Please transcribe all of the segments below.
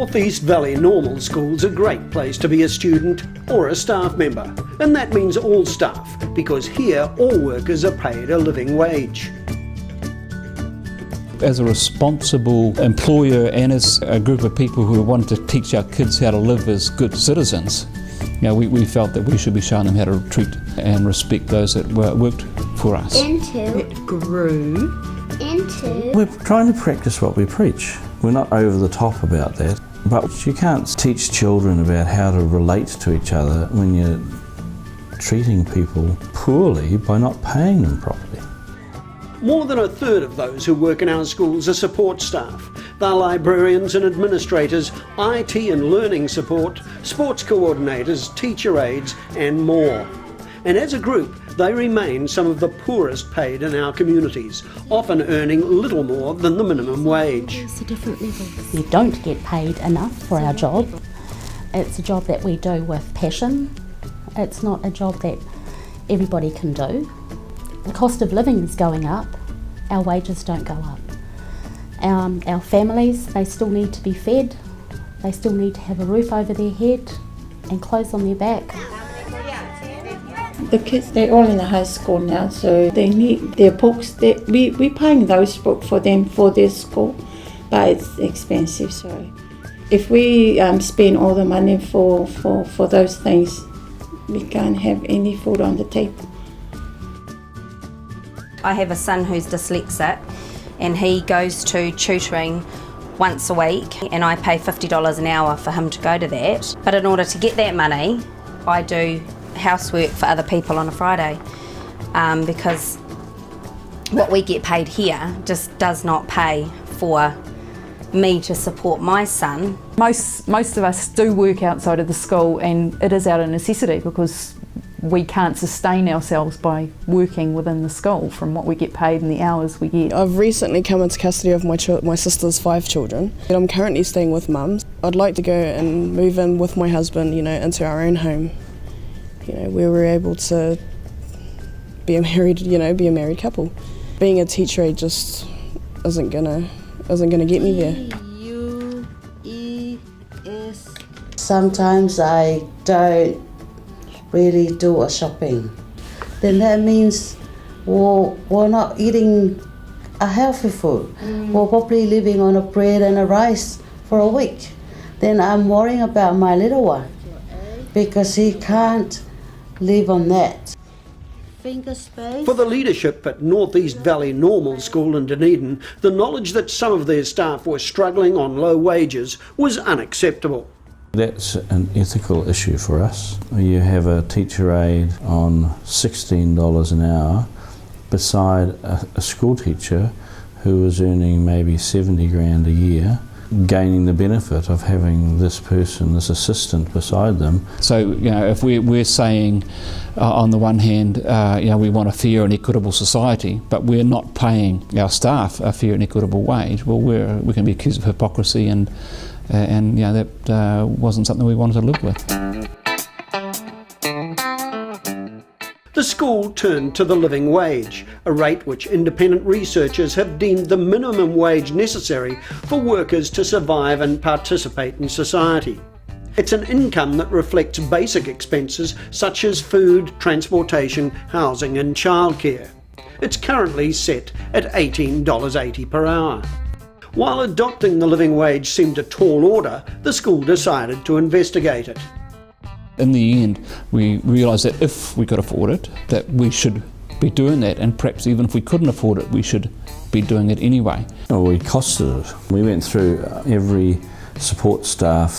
North East Valley Normal School's a great place to be a student or a staff member, and that means all staff, because here all workers are paid a living wage. As a responsible employer and as a group of people who want to teach our kids how to live as good citizens, we felt that we should be showing them how to treat and respect those that worked for us. It grew into... We're trying to practice what we preach. We're not over the top about that, but you can't teach children about how to relate to each other when you're treating people poorly by not paying them properly. More than a third of those who work in our schools are support staff. They're librarians and administrators, IT and learning support, sports coordinators, teacher aides and more. And as a group, they remain some of the poorest paid in our communities, often earning little more than the minimum wage. It's a different level. We don't get paid enough for our job. It's a job that we do with passion. It's not a job that everybody can do. The cost of living is going up, our wages don't go up. Our families, they still need to be fed, they still need to have a roof over their head and clothes on their back. The kids, they're all in the high school now, so they need their books. We're paying those books for them for their school, but it's expensive. So if we spend all the money for those things, we can't have any food on the table. I have a son who's dyslexic and he goes to tutoring once a week and I pay $50 an hour for him to go to that. But in order to get that money, I do housework for other people on a Friday because what we get paid here just does not pay for me to support my son. Most of us do work outside of the school, and it is out of necessity because we can't sustain ourselves by working within the school from what we get paid and the hours we get. I've recently come into custody of my sister's 5 children. I'm currently staying with mum. I'd like to go and move in with my husband, into our own home, where we're able to be a married couple. Being a teacher aide just isn't gonna get me there. Sometimes I don't really do a shopping. Then that means we're not eating a healthy food. We're probably living on a bread and a rice for a week. Then I'm worrying about my little one because he can't live on that. For the leadership at North East Valley Normal School in Dunedin, the knowledge that some of their staff were struggling on low wages was unacceptable. That's an ethical issue for us. You have a teacher aide on $16 an hour beside a school teacher who is earning maybe 70 grand a year, gaining the benefit of having this person, this assistant beside them. So, if we're saying on the one hand, we want a fair and equitable society, but we're not paying our staff a fair and equitable wage, well, we can be accused of hypocrisy and that wasn't something we wanted to live with. The school turned to the living wage, a rate which independent researchers have deemed the minimum wage necessary for workers to survive and participate in society. It's an income that reflects basic expenses such as food, transportation, housing and childcare. It's currently set at $18.80 per hour. While adopting the living wage seemed a tall order, the school decided to investigate it. In the end, we realised that if we could afford it, that we should be doing that, and perhaps even if we couldn't afford it, we should be doing it anyway. Well, we costed it. We went through every support staff's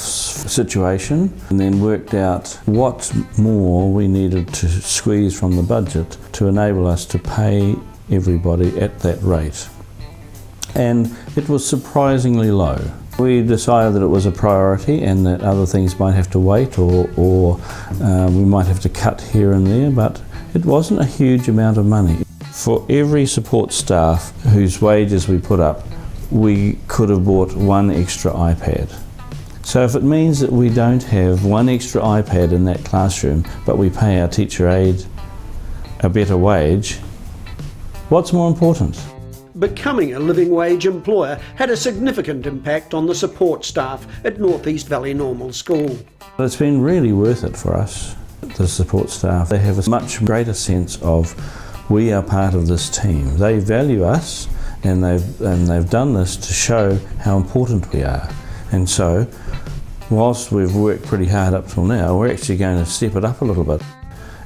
situation and then worked out what more we needed to squeeze from the budget to enable us to pay everybody at that rate. And it was surprisingly low. We decided that it was a priority and that other things might have to wait or we might have to cut here and there, but it wasn't a huge amount of money. For every support staff whose wages we put up, we could have bought 1 extra iPad. So if it means that we don't have 1 extra iPad in that classroom, but we pay our teacher aide a better wage, what's more important? Becoming a living wage employer had a significant impact on the support staff at North East Valley Normal School. It's been really worth it for us, the support staff. They have a much greater sense of we are part of this team. They value us, and they've done this to show how important we are. And so, whilst we've worked pretty hard up till now, we're actually going to step it up a little bit.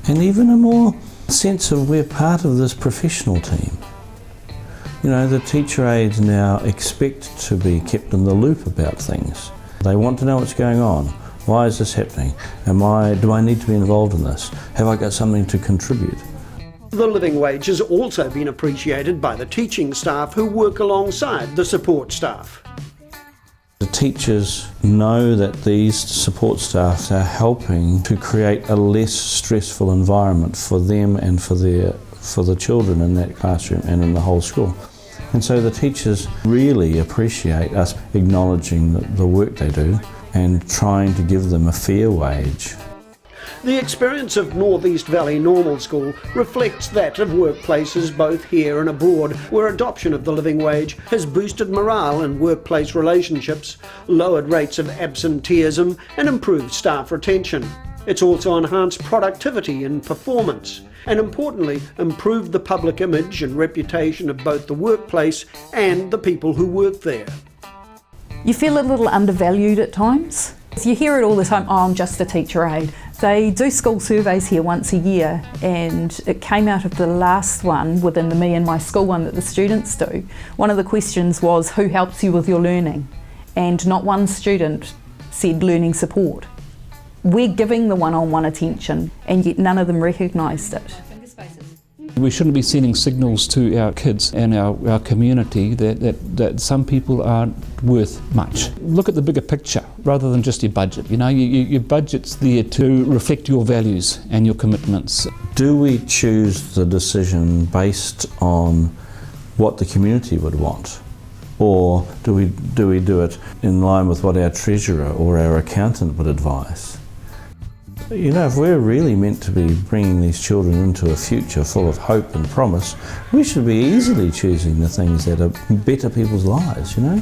And even a more sense of we're part of this professional team. You know, the teacher aides now expect to be kept in the loop about things. They want to know what's going on. Why is this happening? Do I need to be involved in this? Have I got something to contribute? The living wage has also been appreciated by the teaching staff who work alongside the support staff. The teachers know that these support staffs are helping to create a less stressful environment for them and for the children in that classroom and in the whole school. And so the teachers really appreciate us acknowledging the work they do and trying to give them a fair wage. The experience of North East Valley Normal School reflects that of workplaces both here and abroad, where adoption of the living wage has boosted morale in workplace relationships, lowered rates of absenteeism and improved staff retention. It's also enhanced productivity and performance, and importantly, improved the public image and reputation of both the workplace and the people who work there. You feel a little undervalued at times. You hear it all the time, oh, I'm just a teacher aide. They do school surveys here once a year, and it came out of the last one within the Me and My School one that the students do. One of the questions was, who helps you with your learning? And not one student said learning support. We're giving the one-on-one attention, and yet none of them recognised it. We shouldn't be sending signals to our kids and our community that some people aren't worth much. Look at the bigger picture rather than just your budget. You know, your budget's there to reflect your values and your commitments. Do we choose the decision based on what the community would want? Or do we do it in line with what our treasurer or our accountant would advise? You know, if we're really meant to be bringing these children into a future full of hope and promise, we should be easily choosing the things that are better people's lives, you know?